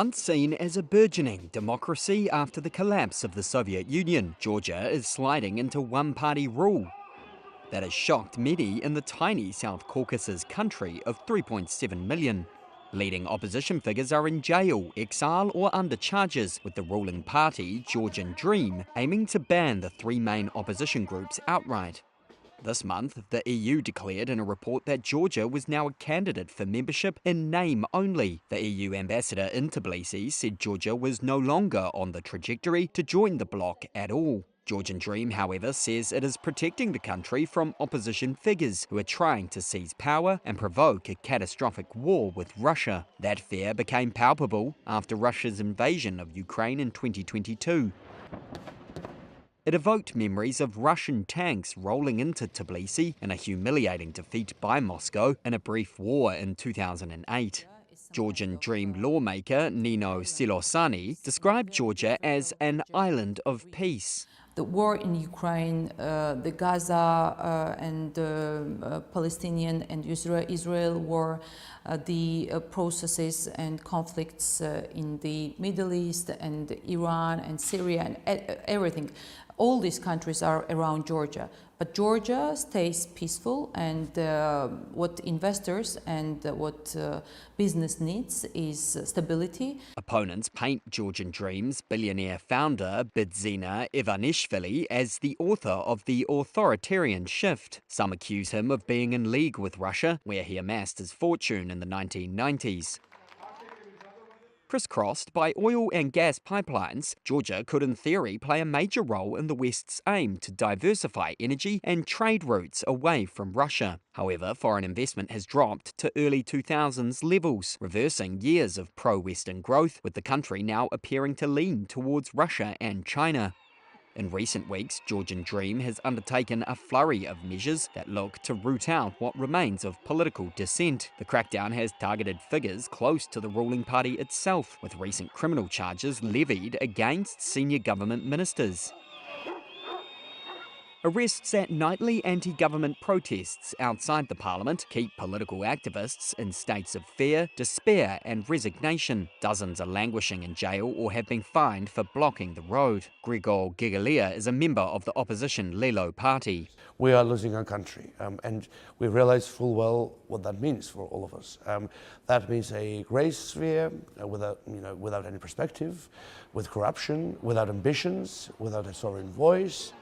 Once seen as a burgeoning democracy after the collapse of the Soviet Union, Georgia is sliding into one-party rule. That has shocked many in the tiny South Caucasus country of 3.7 million. Leading opposition figures are in jail, exile or under charges, with the ruling party, Georgian Dream, aiming to ban the three main opposition groups outright. This month, the EU declared in a report that Georgia was now a candidate for membership in name only. The EU ambassador in Tbilisi said Georgia was no longer on the trajectory to join the bloc at all. Georgian Dream, however, says it is protecting the country from opposition figures who are trying to seize power and provoke a catastrophic war with Russia. That fear became palpable after Russia's invasion of Ukraine in 2022. It evoked memories of Russian tanks rolling into Tbilisi in a humiliating defeat by Moscow in a brief war in 2008. Georgian Dream lawmaker Nino Silosani described Georgia as an island of peace. The war in Ukraine, the Gaza and Palestinian and Israel war, the processes and conflicts in the Middle East and Iran and Syria and everything. All these countries are around Georgia, but Georgia stays peaceful, and what investors and what business needs is stability. Opponents paint Georgian Dream's billionaire founder Bidzina Ivanishvili as the author of the authoritarian shift. Some accuse him of being in league with Russia, where he amassed his fortune in the 1990s. Crisscrossed by oil and gas pipelines, Georgia could in theory play a major role in the West's aim to diversify energy and trade routes away from Russia. However, foreign investment has dropped to early 2000s levels, reversing years of pro-Western growth, with the country now appearing to lean towards Russia and China. In recent weeks, Georgian Dream has undertaken a flurry of measures that look to root out what remains of political dissent. The crackdown has targeted figures close to the ruling party itself, with recent criminal charges levied against senior government ministers. Arrests at nightly anti-government protests outside the parliament keep political activists in states of fear, despair and resignation. Dozens are languishing in jail or have been fined for blocking the road. Gregor Gigalia is a member of the opposition Lelo party. We are losing our country, and we realize full well what that means for all of us. That means a grey sphere without any perspective, with corruption, without ambitions, without a sovereign voice.